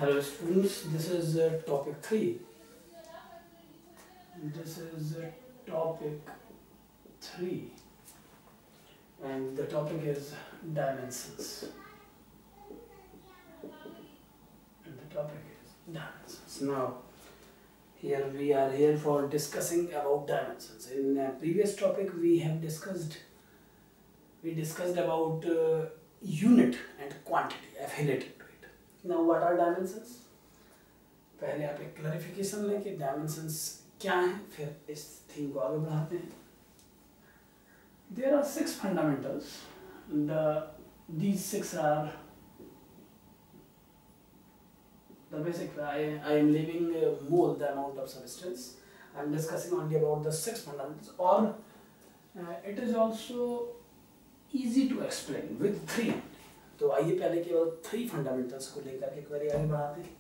Hello students, this is topic 3. This is topic 3 and the topic is dimensions. And the topic is dimensions. Now, here we are here for discussing about dimensions. In a previous topic we discussed about unit and quantity affiliated to it. Now what are dimensions? पहले आप एक clarification लें कि dimensions क्या हैं, फिर इस theme को आगे बढ़ाते हैं. There are 6 fundamentals. These 6 are the basic. I am leaving mole, the amount of substance. I am discussing only about the 6 fundamentals, or it is also easy to explain with 3. तो आइए पहले केवल 3 fundamentals को लेकर के query आगे बढ़ाते हैं.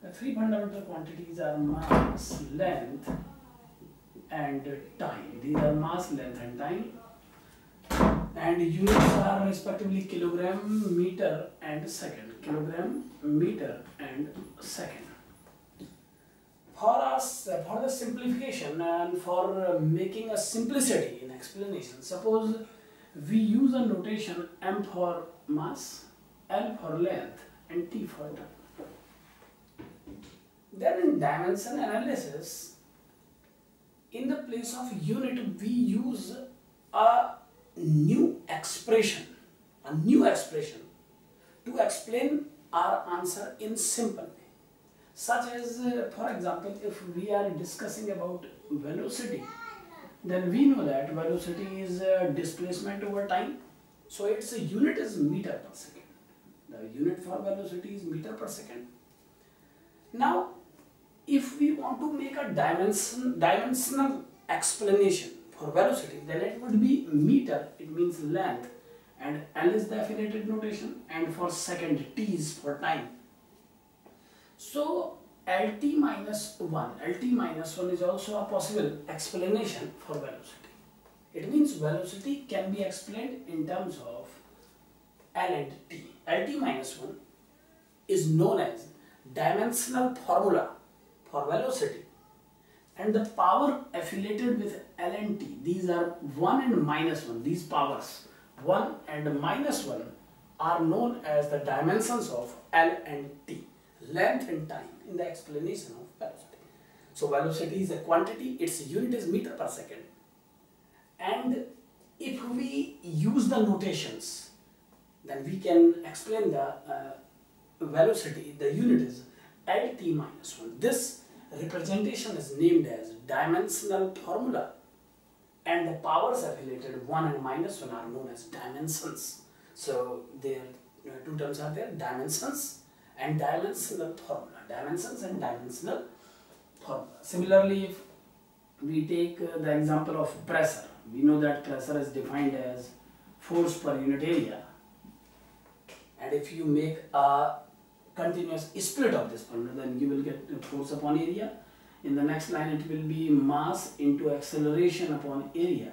The 3 fundamental quantities are mass, length, and time. These are mass, length, and time. And units are respectively kilogram, meter, and second. Kilogram, meter, and second. For the simplification and for making a simplicity in explanation, suppose we use a notation m for mass, l for length, and t for time. Then in dimension analysis, in the place of unit, we use a new expression to explain our answer in simple way. Such as, for example, if we are discussing about velocity, then we know that velocity is displacement over time. So its unit is meter per second. The unit for velocity is meter per second. Now, if we want to make a dimensional explanation for velocity, then it would be meter, it means length, and L is the affiliated notation, and for second, T is for time. So LT minus 1 is also a possible explanation for velocity. It means velocity can be explained in terms of L and T. LT minus 1 is known as dimensional formula for velocity, and the power affiliated with L and T, these are 1 and minus 1, these powers 1 and minus 1 are known as the dimensions of L and T, length and time, in the explanation of velocity. So velocity is a quantity, its unit is meter per second, and if we use the notations, then we can explain the velocity, the unit is LT minus 1. This representation is named as dimensional formula, and the powers affiliated 1 and minus 1 are known as dimensions. So there two terms are there, dimensions and dimensional formula. Dimensions and dimensional formula. Similarly, if we take the example of pressure, we know that pressure is defined as force per unit area, and if you make a continuous split of this formula, then you will get force upon area. In the next line, it will be mass into acceleration upon area,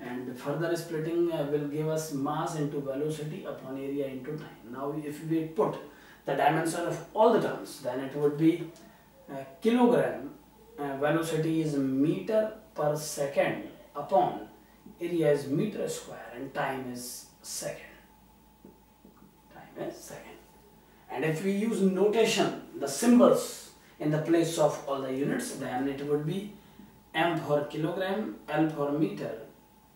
and further splitting will give us mass into velocity upon area into time. Now if we put the dimension of all the terms, then it would be kilogram, velocity is meter per second upon area is meter square, and time is second. And if we use notation, the symbols in the place of all the units, then it would be m for kilogram, L for meter,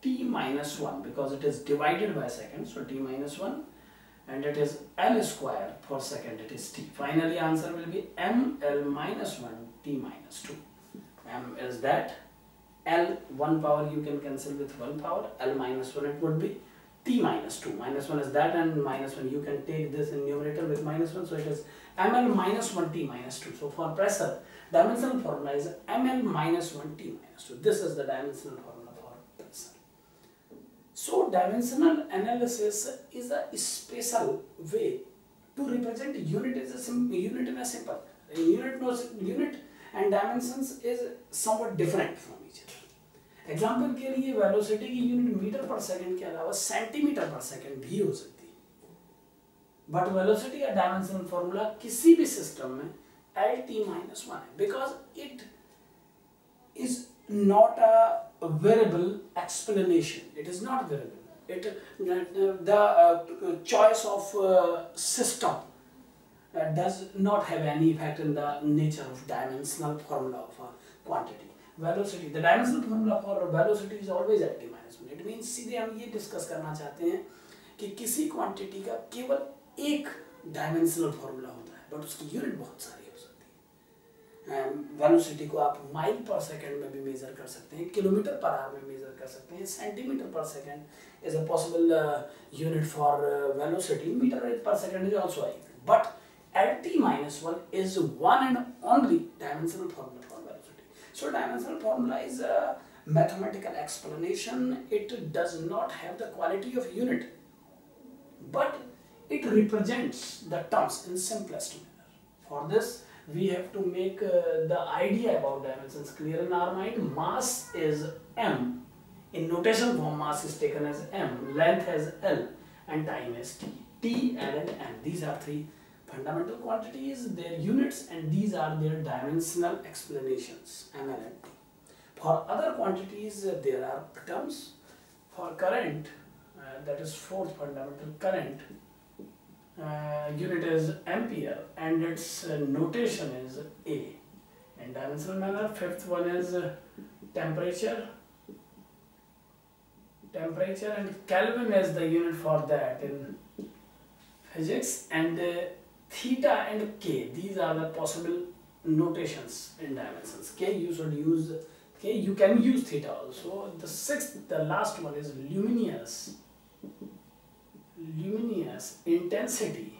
T minus 1, because it is divided by second, so T minus 1, and it is L square for second, it is T. Finally, answer will be m L minus 1, T minus 2. M is that, L 1 power you can cancel with 1 power, L minus 1 it would be T minus 2. Minus 1 is that, and minus 1 you can take this in numerator with minus 1, so it is ml minus 1 T minus 2. So for pressure, dimensional formula is ml minus 1 T minus 2. This is the dimensional formula for pressure. So dimensional analysis is a special way to represent unit as a unit in a simple. Unit and dimensions is somewhat different from each other. Example के लिए velocity की unit metre पर second के अलावा centimetre पर second भी हो सकती है. बट वेलोसिटी का डायमेंशनल फॉर्मूला किसी भी सिस्टम में LT-1 है, because it is not a variable explanation. It is not variable. The choice of system does not have any effect in the nature of dimensional formula of a quantity. Velocity, the dimensional formula for velocity is always LT-1. It means सीधे हम ये discuss करना चाहते हैं कि किसी quantity का केवल एक डायमेंशनल फॉर्मूला होता है, बट उसकी यूनिट बहुत सारी हो सकती है. वेलोसिटी को आप माइल पर सेकेंड में भी मेजर कर सकते हैं, किलोमीटर पर आवर में मेजर कर सकते हैं, centimetre per second is a possible unit for velocity, metre per second is also a unit. But LT-1 is one and only dimensional formula for velocity. So dimensional formula is a mathematical explanation. It does not have the quality of unit, but it represents the terms in simplest manner. For this, we have to make the idea about dimensions clear in our mind. Mass is m. In notation form, mass is taken as m, length as L, and time as t. T, L, and m. These are three fundamental quantities, their units, and these are their dimensional explanations, m, L, and t. For other quantities, there are terms. For current, that is fourth fundamental, current, unit is ampere and its notation is A. In dimensional manner, fifth one is temperature. Temperature and Kelvin is the unit for that in physics, and theta and K, these are the possible notations in dimensions. K, you should use K, you can use theta also. The sixth, the last one is luminous. Luminous intensity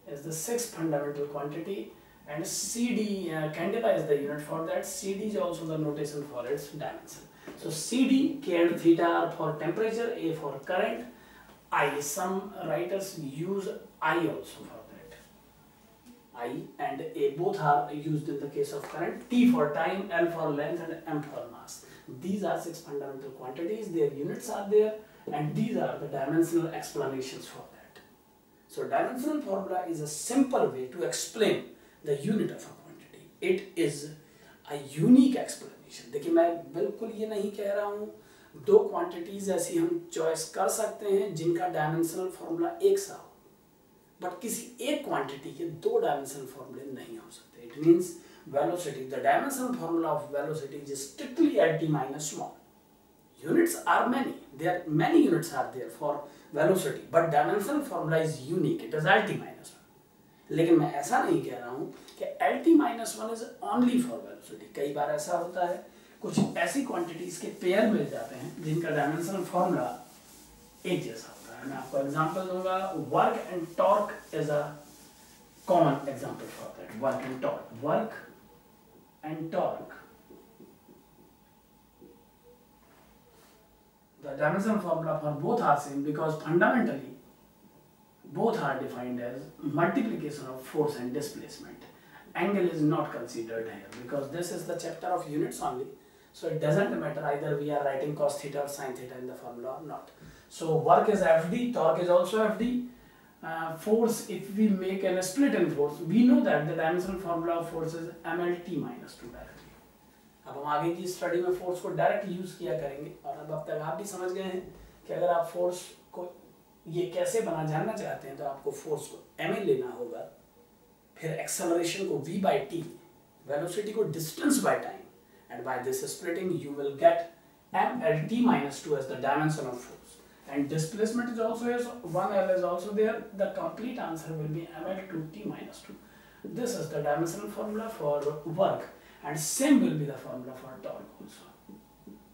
is the sixth fundamental quantity, and CD, candela is the unit for that. CD is also the notation for its dimension. So CD, K and theta are for temperature, A for current, I, some writers use I also for that. I and A both are used in the case of current. T for time, L for length, and M for mass. These are six fundamental quantities, their units are there, and these are the dimensional explanations for that. So dimensional formula is a simple way to explain the unit of a quantity. It is a unique explanation. देखिए, मैं बिल्कुल ये नहीं कह रहा हूँ दो quantities ऐसी हम चॉइस कर सकते हैं जिनका डायमेंशनल फॉर्मूला एक सा हो, बट किसी एक क्वांटिटी के दो डायमेंशनल फॉर्मूले नहीं हो सकते. It means velocity, the dimensional formula of velocity is strictly LT-1. Units are many. There many units are there for velocity, but dimensional formula is unique. It is LT-1. लेकिन मैं ऐसा नहीं कह रहा हूँ कि LT-1 is only for velocity. कई बार ऐसा होता है, कुछ ऐसी क्वांटिटीज के पेयर मिल जाते हैं जिनका डायमेंशनल फॉर्मूला एक जैसा होता है. मैं आपको एग्जांपल दूंगा. Work and torque is a common example for that. Work and torque. Work and torque, the dimensional formula for both are same because fundamentally both are defined as multiplication of force and displacement. Angle is not considered here because this is the chapter of units only, so it doesn't matter either we are writing cos theta or sin theta in the formula or not. So work is FD, torque is also FD. Force, if we make a split in force, we know that the dimensional formula of force is MLT-2 directly. अब हम आगे की study में force को direct use किया करेंगे, और अब तक आप भी समझ गए हैं कि अगर आप फोर्स को ये कैसे बना जानना चाहते हैं तो आपको फोर्स को ml लेना होगा, फिर एक्सेलरेशन को v by t, वेलोसिटी को distance by time, and by this splitting you will get MLT-2 as the dimension of force, and displacement is also here, so 1L is also there. The complete answer will be ML2T-2. This is the dimensional formula for work, and same will be the formula for torque also,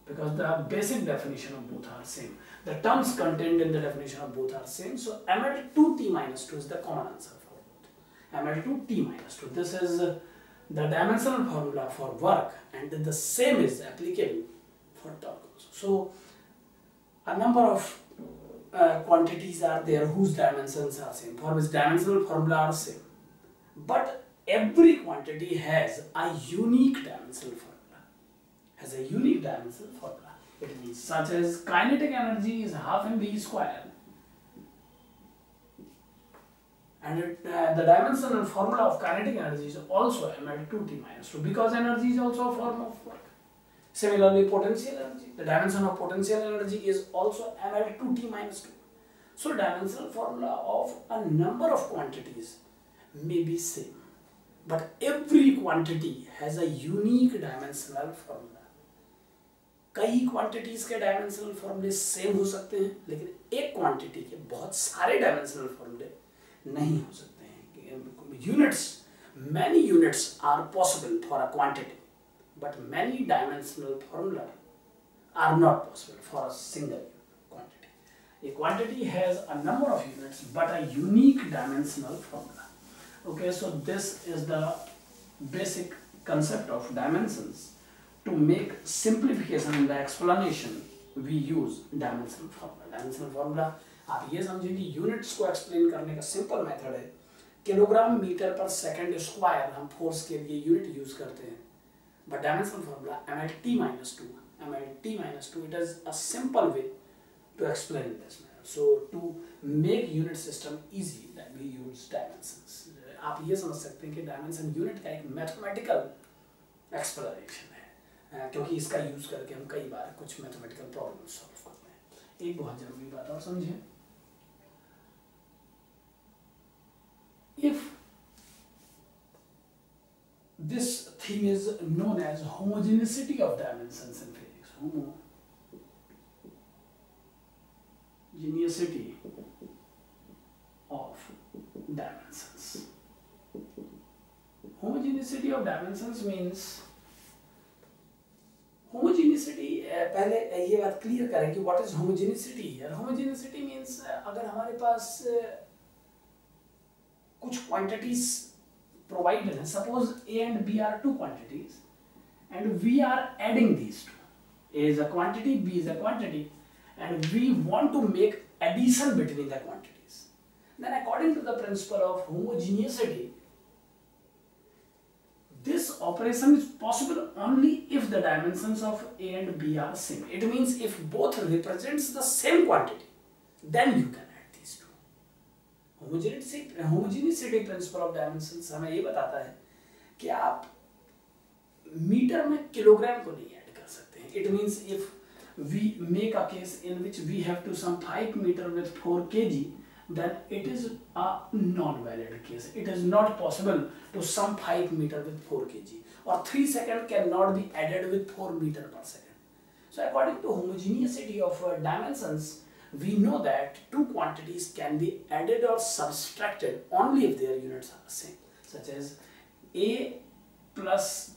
because the basic definition of both are same. The terms contained in the definition of both are same, so ML2T-2 is the common answer for both. ML2T-2. This is the dimensional formula for work, and the same is applicable for torque also. So a number of quantities are there whose dimensions are same, for which dimensional formula are same, but every quantity has a unique dimensional formula. It means such as kinetic energy is half mv square. And the dimensional formula of kinetic energy is also ml2t minus 2 because energy is also a form of work. Similarly, potential energy, the dimension of potential energy is also ml2t minus 2. So dimensional formula of a number of quantities may be same, but every quantity has a unique dimensional formula. कई quantities के dimensional फॉर्मूले same हो सकते हैं, लेकिन एक quantity के बहुत सारे डायमेंशनल फॉर्मूले नहीं हो सकते हैं. Units, many units are possible for a quantity, but many dimensional formula are not possible for a single quantity. A quantity has a number of units but a unique dimensional formula. Okay, so this is the basic concept of dimensions. To make simplification in the explanation, we use dimensional formula. Dimensional formula आप ये समझिए कि units को explain करने का simple method है. Kilogram metre पर second square हम फोर्स के लिए यूनिट यूज करते हैं, but dimensional formula mlt minus 2, mlt minus 2, it is a simple way to explain this matter. So to make unit system easy, that we use dimensions. आप ये समझ सकते हैं कि डायमेंशन यूनिट का एक मैथमेटिकल एक्सप्लेनेशन है, क्योंकि इसका यूज करके हम कई बार कुछ मैथमेटिकल प्रॉब्लम सॉल्व करते हैं. एक बहुत जरूरी बात और समझिए, if this theme is known as homogeneity of dimensions in physics, homogeneity of dimensions. Homogeneity of dimensions means homogeneity, पहले ये बात क्लियर करें कि what is homogeneity here. Homogeneity means अगर हमारे पास कुछ quantities provided हैं, suppose A and B are two quantities and we are adding these two. A is a quantity, B is a quantity, and we want to make addition between the quantities. Then according to the principle of homogeneity, this operation is possible only if the dimensions of A and B are same. It means if both represents the same quantity, then you can add these two. Homogeneity principle of dimensions हमें ये बताता है कि आप metre में kilogram को नहीं add कर सकते हैं. It means if we make a case in which we have to sum 5 meter with 4 kg, then it is a non-valid case. It is not possible to sum 5 meter with 4 kg, or 3 seconds cannot be added with 4 meter per second. So according to homogeneity of dimensions, we know that two quantities can be added or subtracted only if their units are the same, such as A plus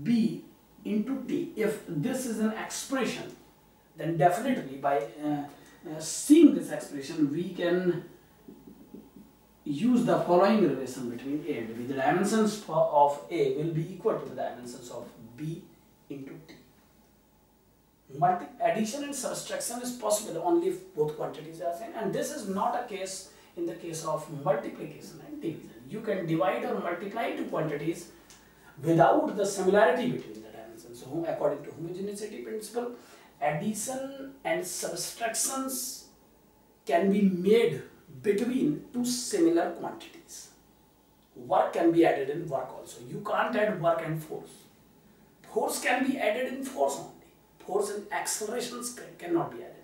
B into T. If this is an expression, then definitely by seeing this expression, we can use the following relation between A and B. The dimensions of A will be equal to the dimensions of B into T. Addition and subtraction is possible only if both quantities are same, and this is not a case in the case of multiplication and division. You can divide or multiply two quantities without the similarity between the dimensions. So according to homogeneity principle, addition and subtractions can be made between two similar quantities. Work can be added in work also. You can't add work and force. Force can be added in force only. Force and accelerations cannot be added.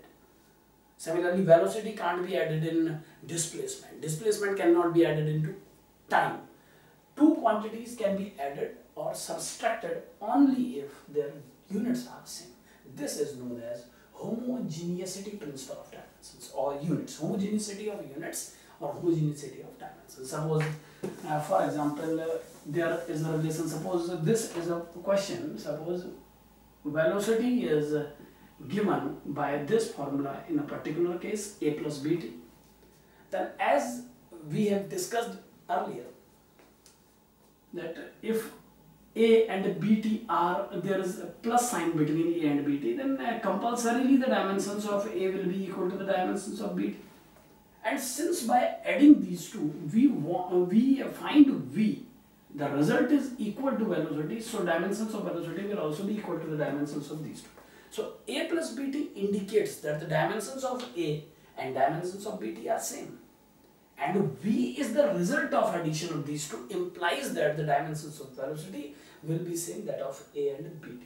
Similarly, velocity can't be added in displacement. Displacement cannot be added into time. Two quantities can be added or subtracted only if their units are the same. This is known as homogeneity principle of dimensions or units. Homogeneity of units or homogeneity of dimensions. Suppose, for example, there is a relation. Suppose this is a question. Suppose velocity is given by this formula in a particular case, a plus bt. Then, as we have discussed earlier, that if a and bt are, there is a plus sign between a and bt, then compulsorily the dimensions of a will be equal to the dimensions of bt. And since by adding these two, we find v, the result is equal to velocity, so dimensions of velocity will also be equal to the dimensions of these two. So a plus bt indicates that the dimensions of a and dimensions of bt are same. and V is the result of addition of these two, implies that the dimensions of velocity will be same that of A and BT.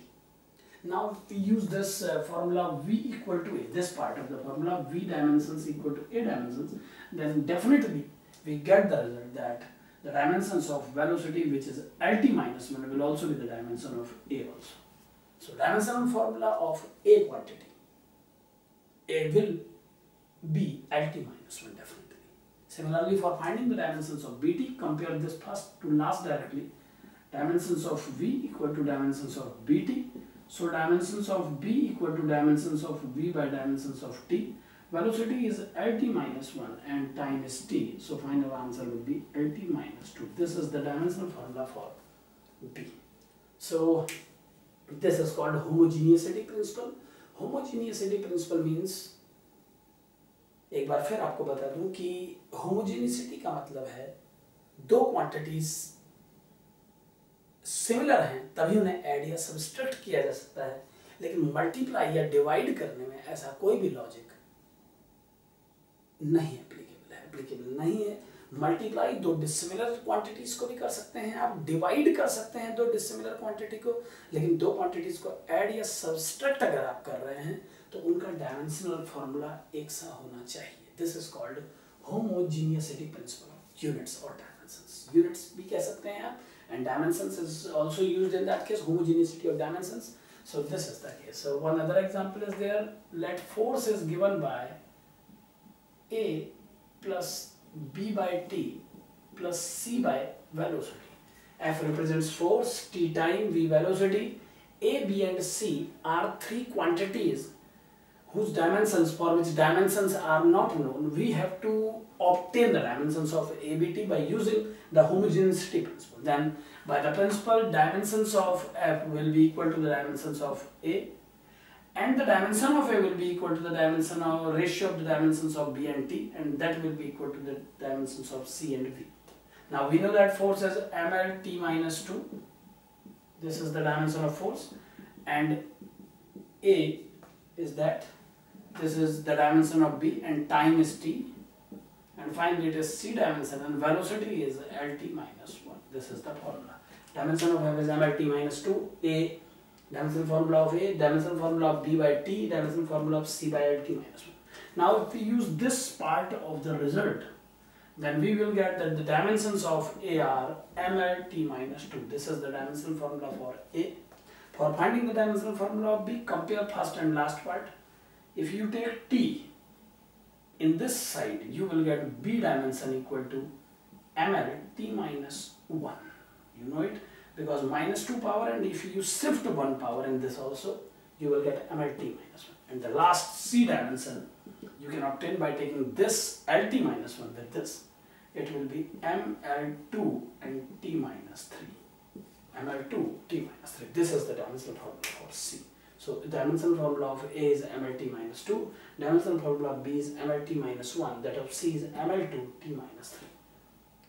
Now if we use this formula V equal to A, this part of the formula V dimensions equal to A dimensions, then definitely we get the result that the dimensions of velocity, which is Lt minus 1, will also be the dimension of A also. So dimensional formula of A quantity, A will be Lt minus 1 definitely. Similarly, for finding the dimensions of Bt, compare this first to last directly. Dimensions of V equal to dimensions of Bt. So dimensions of B equal to dimensions of V by dimensions of T. Velocity is Lt minus 1 and time is T. So final answer will be Lt minus 2. This is the dimensional formula for B. So this is called homogeneity principle. Homogeneity principle means, एक बार फिर आपको बता दूं कि होमोजेनिसिटी का मतलब है दो क्वांटिटीज सिमिलर हैं तभी उन्हें ऐड या सब्सट्रैक्ट किया जा सकता है, लेकिन मल्टीप्लाई या डिवाइड करने में ऐसा कोई भी लॉजिक नहीं एप्लीकेबल नहीं है। मल्टीप्लाई दो डिसिमिलर क्वांटिटीज को भी कर सकते हैं आप, डिवाइड कर सकते हैं दो डिसिमिलर क्वांटिटी को, लेकिन दो क्वांटिटीज को ऐड या सब्सट्रैक्ट अगर आप कर रहे हैं तो उनका डायमेंशनल फॉर्मूला एक सा होना चाहिए। This is called homogeneity principle. Units और डायमेंशंस, यूनिट्स भी कह सकते हैं आप, and dimensions is also used in that case, homogeneity of dimensions. So this is the case. So one other example is there. Let force is given by A plus B by T plus C by velocity. F represents force, T time, V velocity. A, B and C are three quantities whose dimensions, for which dimensions are not known. We have to obtain the dimensions of A, B, T by using the homogeneity principle. Then by the principle, dimensions of F will be equal to the dimensions of A, and the dimension of A will be equal to the dimension of ratio of the dimensions of B and T, and that will be equal to the dimensions of C and V. Now we know that force is ml T minus 2. This is the dimension of force, and A is that. This is the dimension of B, and time is T, and finally it is C dimension, and velocity is Lt minus 1. This is the formula. Dimension of F is mlt minus 2. A, dimension formula of A, dimension formula of B by T, dimension formula of C by Lt minus 1. Now if we use this part of the result, then we will get that the dimensions of A are mlt minus 2. This is the dimensional formula for A. For finding the dimensional formula of B, compare first and last part. If you take T in this side, you will get B dimension equal to ml T minus 1. You know it because minus 2 power, and if you shift 1 power in this also, you will get ml T minus 1. And the last C dimension you can obtain by taking this Lt minus 1 with this. It will be ml2 and T minus 3. ml2 T minus 3. This is the dimensional formula for C. So the dimensional formula of A is mlt minus 2, dimensional formula of B is mlt minus 1, that of C is ml2 T minus 3.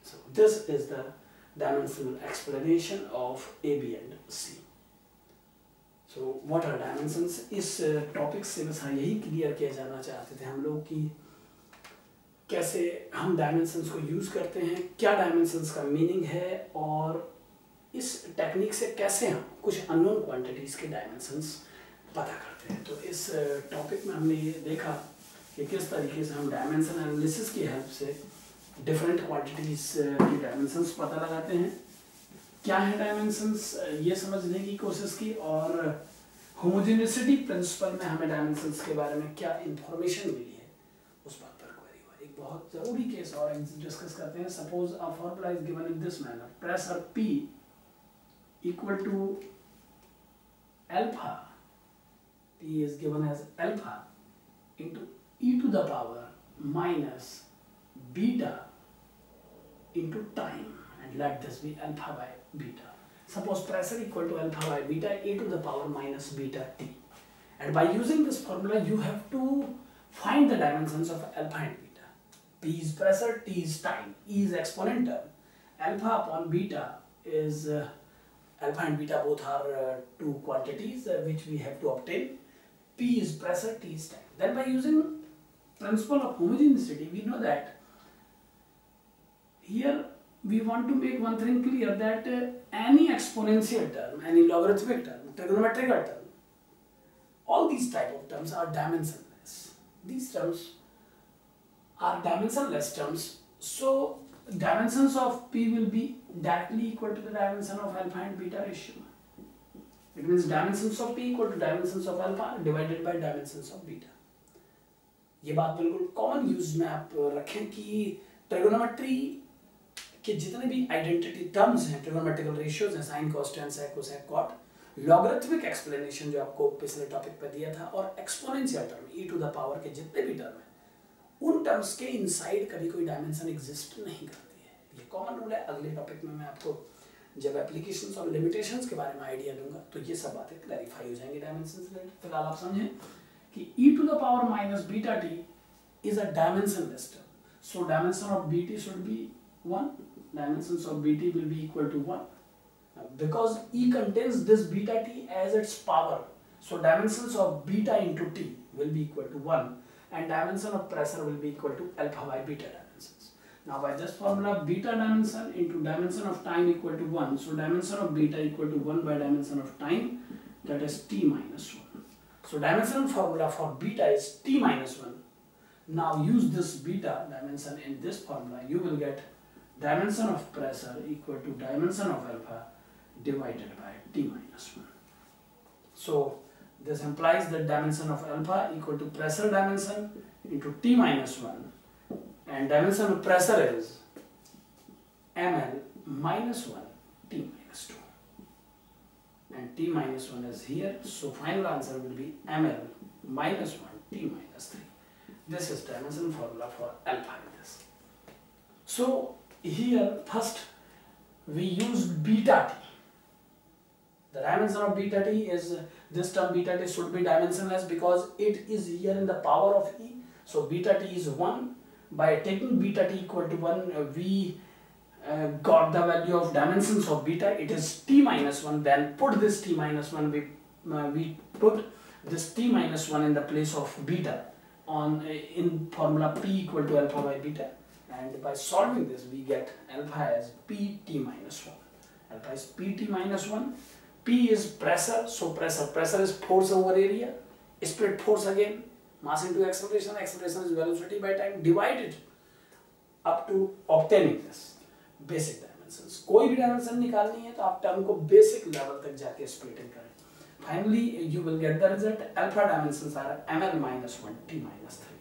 So this is the dimensional explanation of A, B and C. So what are dimensions? इस topic से बस यही clear किया जाना चाहते थे हम लोग कि कैसे हम डायमेंशंस को यूज़ करते हैं, क्या डायमेंशंस का मीनिंग है, और इस टेक्निक से कैसे हम कुछ अननोन क्वांटिटीज़ के डायमेंशंस पता करते हैं। तो इस टॉपिक में हमने ये देखा कि किस तरीके से हम डायमेंशन एनालिसिस की हेल्प से डिफरेंट क्वांटिटीज़ की डायमेंशंस पता लगाते हैं, क्या है डायमेंशंस ये समझने की कोशिश की, और होमोजेनिसिटी प्रिंसिपल में हमें डायमेंशंस के बारे में क्या इंफॉर्मेशन मिली है उस बात पर क्वेरी हुआ। एक बहुत ज़रूरी केस और डिस्कस करते हैं। Suppose a formula is given in this manner, pressure P equal to alpha, P is given as alpha into e to the power minus beta into time, and let this be alpha by beta. Suppose pressure equal to alpha by beta, e to the power minus beta T, and by using this formula you have to find the dimensions of alpha and beta. P is pressure, T is time, E is exponential, alpha upon beta is alpha and beta both are two quantities which we have to obtain. P is pressure, T is time. Then by using principle of homogeneity, we know that here we want to make one thing clear that any exponential term, any logarithmic term, trigonometrical term, all these type of terms are dimensionless. These terms are dimensionless terms, so dimensions of p will be directly equal to the dimension of alpha and beta ratio. It means dimensions of p equal to dimensions of alpha divided by dimensions of beta. ये बात बिल्कुल common use में आप रखें कि trigonometry के जितने भी आइडेंटिटी टर्म्स हैं, ट्रिगोनोमेट्रिकल रेशियोज हैं, sine cos tan sec cosec cot, logarithmic explanation जो आपको पिछले टॉपिक पे दिया था, और exponential term e to the power के जितने भी टर्म हैं, उन टर्म्स के इनसाइड कभी कोई डायमेंशन एग्जिस्ट नहीं करती है. ये कॉमन रूल है. अगले टॉपिक में मैं आपको जब एप्लीकेशंस और लिमिटेशंस के बारे में आइडिया दूंगा तो ये सब बातें क्लैरिफाई हो जाएंगी डायमेंशन से. फिलहाल आप समझें कि e to the power minus beta t is a dimensionless term. So dimension of bt should be 1. Dimensions of bt will be equal to 1. Because e contains this beta t as its power, so dimensions of beta into t will be equal to 1, and dimension of pressure will be equal to alpha by beta dimensions. Now by this formula, beta dimension into dimension of time equal to 1, so dimension of beta equal to 1 by dimension of time, that is t minus 1. So dimension formula for beta is t minus 1. Now use this beta dimension in this formula, you will get dimension of pressure equal to dimension of alpha divided by t minus 1. So this implies that dimension of alpha equal to pressure dimension into t minus 1, and dimension of pressure is ml minus 1 t minus 2, and t minus 1 is here, so final answer will be ml minus 1 t minus 3. This is dimension formula for alpha in this. So here first we used beta t. The dimension of beta t is this term beta t should be dimensionless because it is here in the power of e. So beta t is 1. By taking beta t equal to 1, we got the value of dimensions of beta. It is t minus 1. Then put this t minus 1. We put this t minus 1 in the place of beta on in formula p equal to alpha by beta. And by solving this, we get alpha as pt minus 1. Alpha is pt minus 1. P is pressure, so pressure is force over area, split force again, mass into acceleration, acceleration is velocity by time, divided up to obtaining this basic dimensions. कोई भी dimension निकालनी है तो आप term को basic level तक जाके splitting करें. Finally, you will get the result. Alpha dimensions are ml minus 1 t minus 3.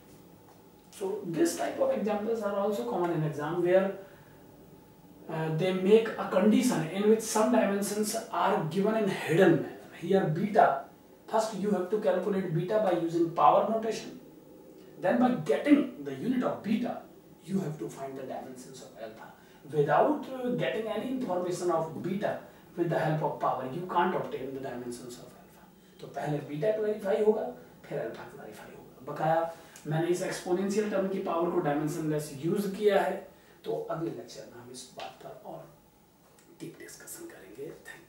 So this type of examples are also common in exam where they make a condition in which some dimensions are given in hidden manner. Here beta, first you have to calculate beta by using power notation. Then by getting the unit of beta, you have to find the dimensions of alpha. Without getting any information of beta with the help of power, you can't obtain the dimensions of alpha. तो पहले beta clarify होगा, फिर alpha clarify होगा. बकाया मैंने इस exponential term की power को dimensionless use किया है, तो अगले लेक्चर में हम इस बात पर और डीप डिस्कशन करेंगे. Thank you.